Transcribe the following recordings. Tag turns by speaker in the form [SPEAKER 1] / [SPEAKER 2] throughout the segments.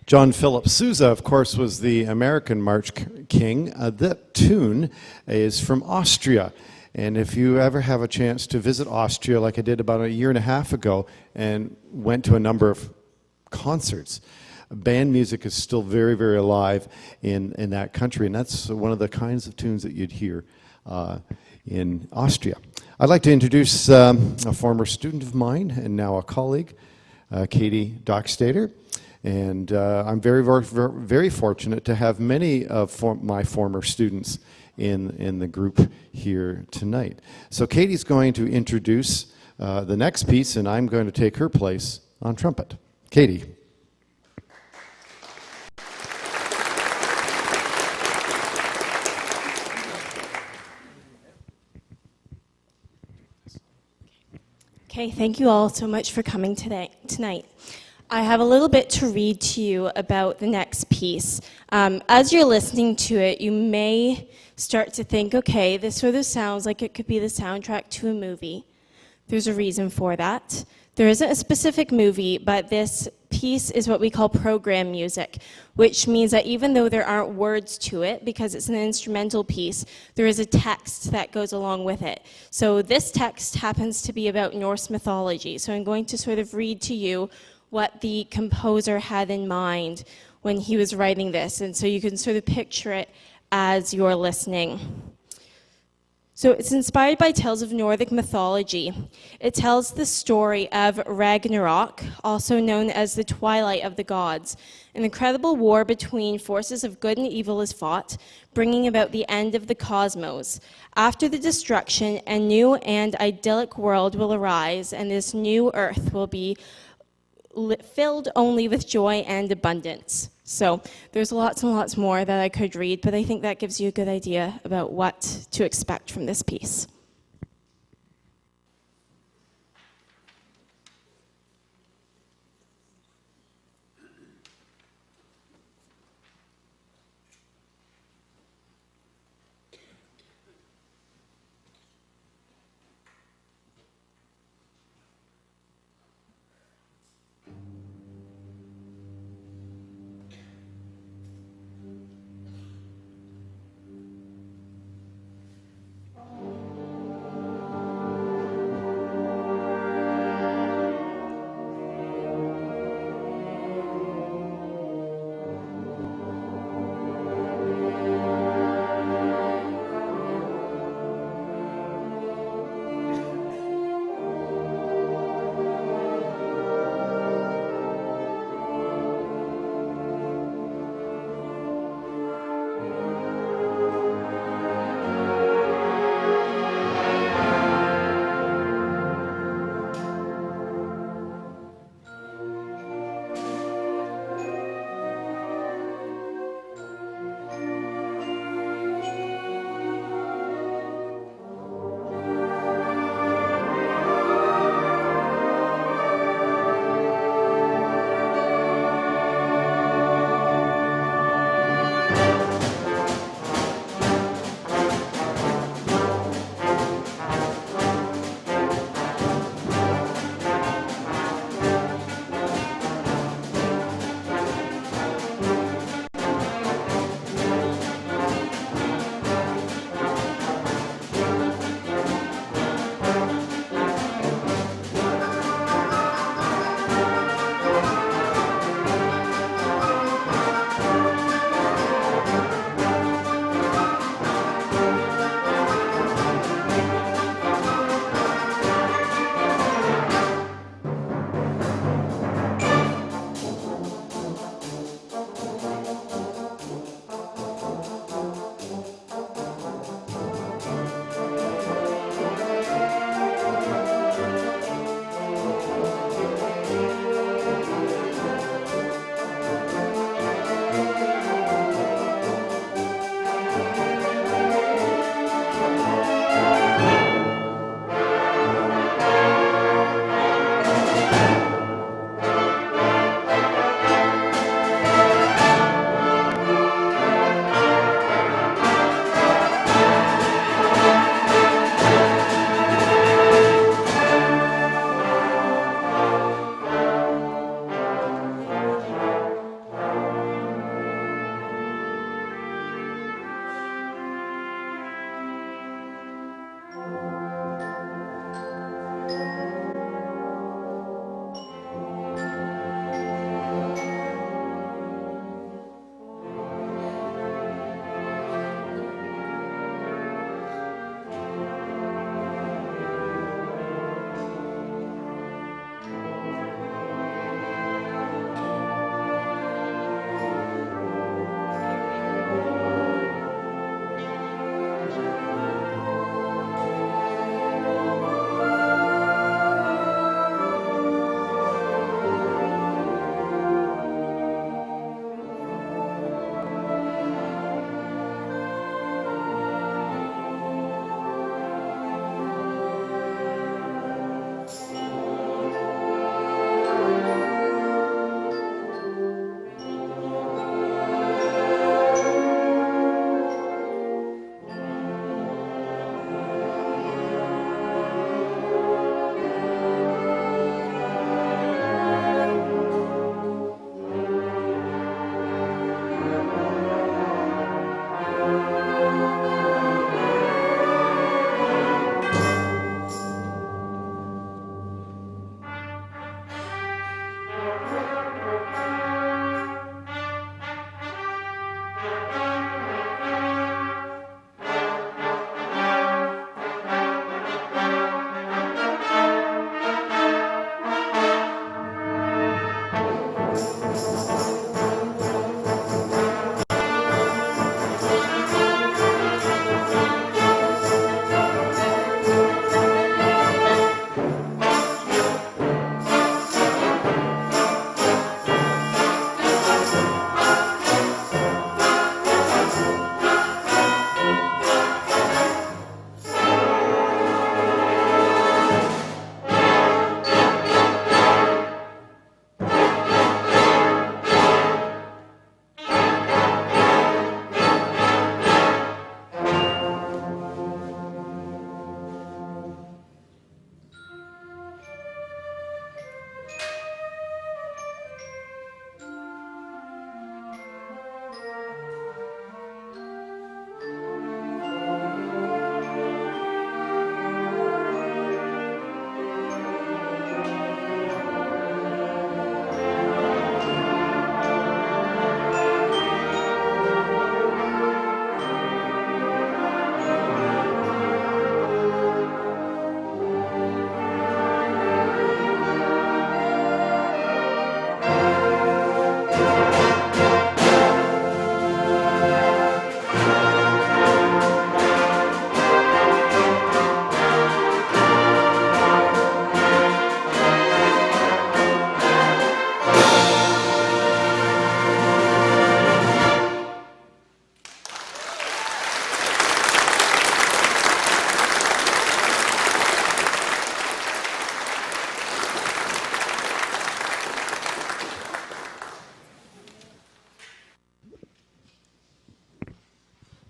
[SPEAKER 1] John Philip Sousa, of course, was the American March King. That tune is from Austria. And if you ever have a chance to visit Austria, like I did about a year and a half ago, and went to a number of concerts, band music is still very, very alive in that country. And that's one of the kinds of tunes that you'd hear in Austria. I'd like to introduce a former student of mine and now a colleague, Katie Dockstader. And I'm very, very, very fortunate to have many of my former students in the group here tonight. So Katie's going to introduce the next piece, and I'm going to take her place on trumpet. Katie.
[SPEAKER 2] Okay, thank you all so much for coming tonight. I have a little bit to read to you about the next piece. As you're listening to it, you may start to think, okay, this sort of sounds like it could be the soundtrack to a movie. There's a reason for that. There isn't a specific movie, but this piece is what we call program music, which means that even though there aren't words to it, because it's an instrumental piece, there is a text that goes along with it. So this text happens to be about Norse mythology. So I'm going to sort of read to you what the composer had in mind when he was writing this. And so you can sort of picture it as you're listening. So it's inspired by tales of Nordic mythology. It tells the story of Ragnarok, also known as the Twilight of the Gods. An incredible war between forces of good and evil is fought, bringing about the end of the cosmos. After the destruction, a new and idyllic world will arise, and this new earth will be filled only with joy and abundance. So there's lots and lots more that I could read, but I think that gives you a good idea about what to expect from this piece.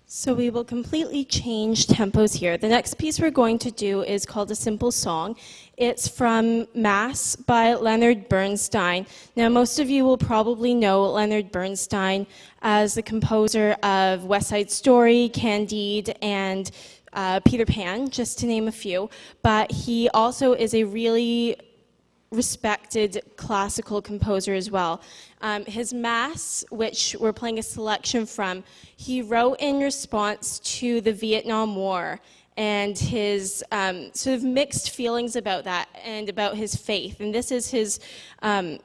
[SPEAKER 2] So we will completely change tempos here. The next piece we're going to do is called A Simple Song. It's from Mass by Leonard Bernstein. Now, most of you will probably know Leonard Bernstein as the composer of West Side Story, Candide, and Peter Pan, just to name a few. But he also is a really respected classical composer as well. His Mass, which we're playing a selection from, he wrote in response to the Vietnam War and his sort of mixed feelings about that and about his faith. And this is his sort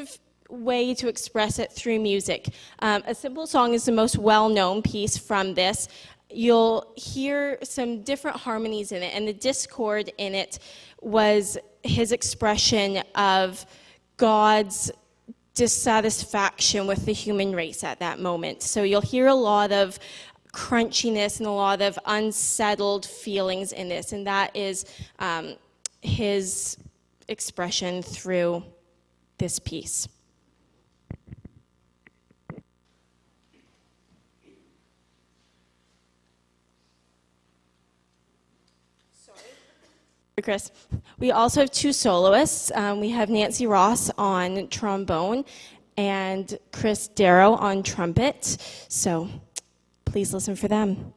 [SPEAKER 2] of way to express it through music. A Simple Song is the most well-known piece from this. You'll hear some different harmonies in it, and the discord in it was his expression of God's dissatisfaction with the human race at that moment. So you'll hear a lot of crunchiness and a lot of unsettled feelings in this, and that is his expression through this piece. Chris. We also have two soloists. We have Nancy Ross on trombone and Chris Darrow on trumpet. So please listen for them.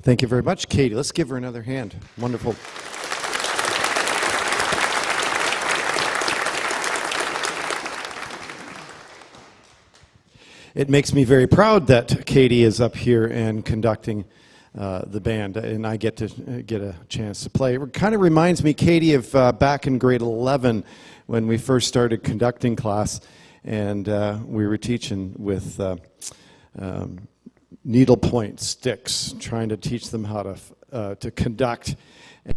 [SPEAKER 1] Thank you very much, Katie. Let's give her another hand. Wonderful. It makes me very proud that Katie is up here and conducting the band, and I get a chance to play. It kind of reminds me, Katie, of back in grade 11 when we first started conducting class, and we were teaching with needlepoint sticks, trying to teach them how to conduct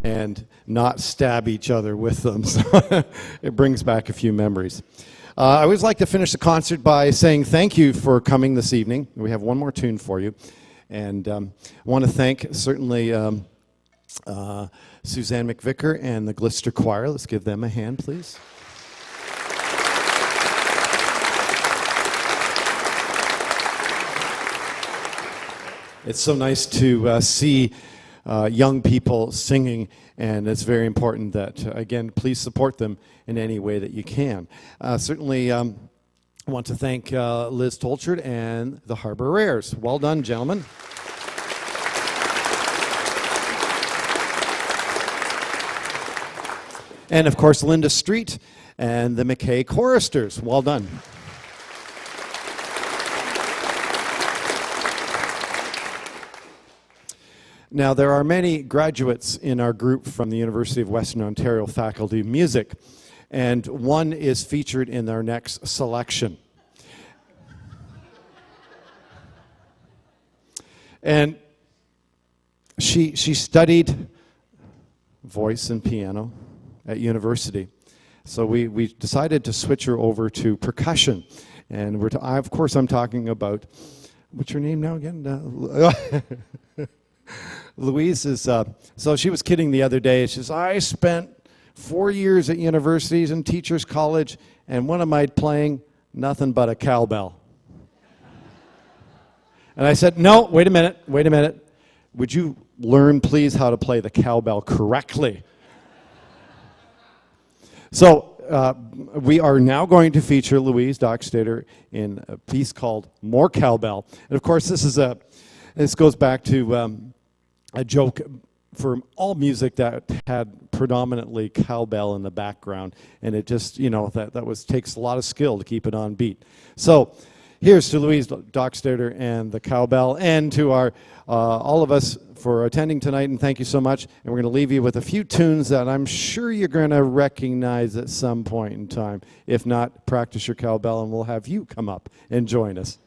[SPEAKER 1] and not stab each other with them. So it brings back a few memories. I always like to finish the concert by saying thank you for coming this evening. We have one more tune for you. And I want to thank certainly Suzanne McVicker and the Glister Choir. Let's give them a hand, please. It's so nice to see young people singing, and it's very important that, again, please support them in any way that you can. Certainly, I want to thank Liz Tolchard and the Harbor Rares. Well done, gentlemen. And, of course, Linda Street and the McKay Choristers. Well done. Now, there are many graduates in our group from the University of Western Ontario Faculty of Music, and one is featured in our next selection. And she studied voice and piano at university. So we decided to switch her over to percussion. And of course, I'm talking about, what's her name now again? Louise is, so she was kidding the other day. She says, I spent 4 years at universities and teachers college, and what am I playing? Nothing but a cowbell. And I said, no, wait a minute. Would you learn, please, how to play the cowbell correctly? So we are now going to feature Louise Dockstader in a piece called More Cowbell. And of course, this goes back to a joke for all music that had predominantly cowbell in the background, and it just, takes a lot of skill to keep it on beat. So here's to Louise Dockstader and the cowbell, and to our all of us for attending tonight, and thank you so much. And we're going to leave you with a few tunes that I'm sure you're going to recognize at some point in time. If not, practice your cowbell, and we'll have you come up and join us.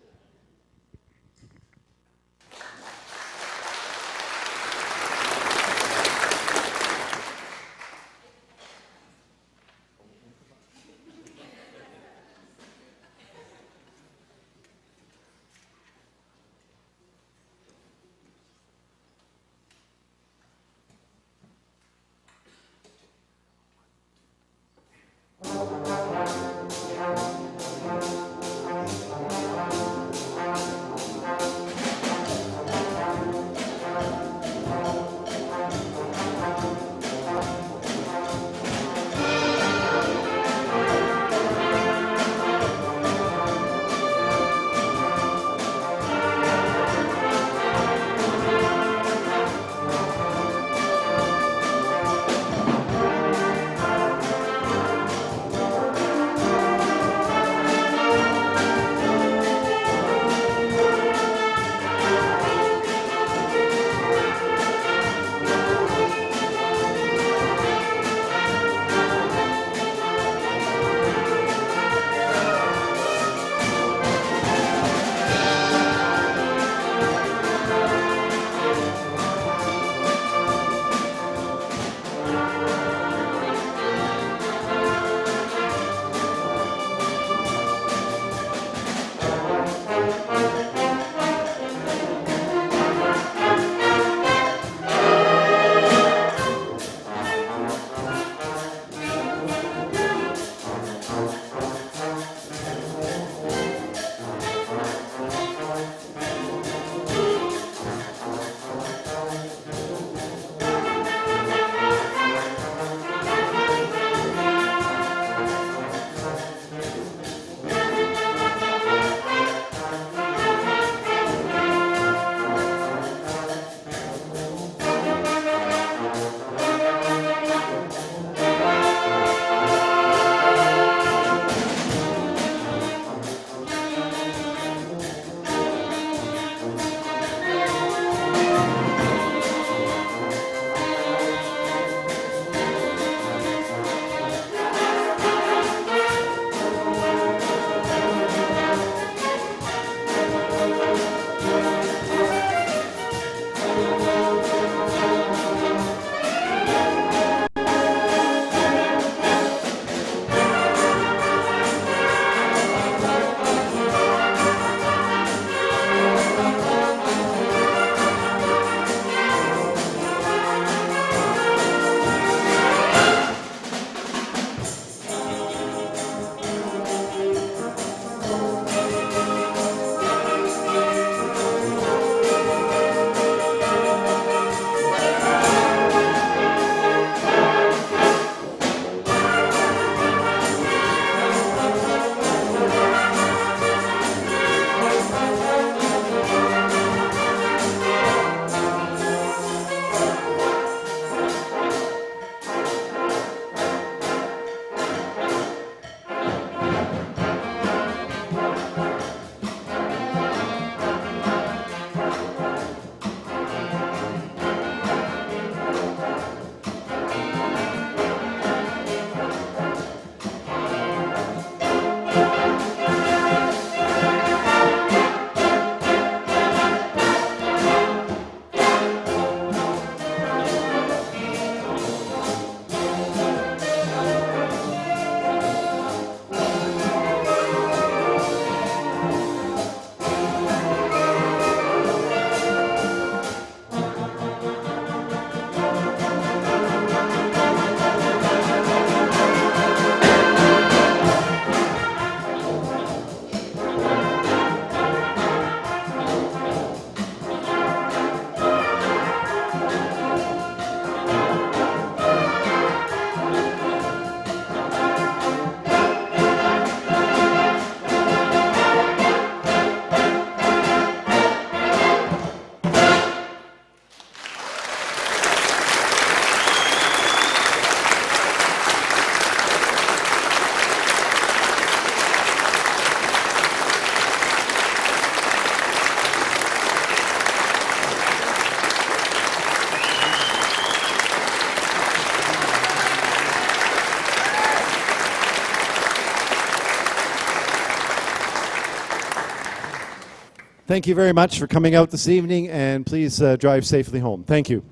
[SPEAKER 1] Thank you very much for coming out this evening, and please drive safely home. Thank you.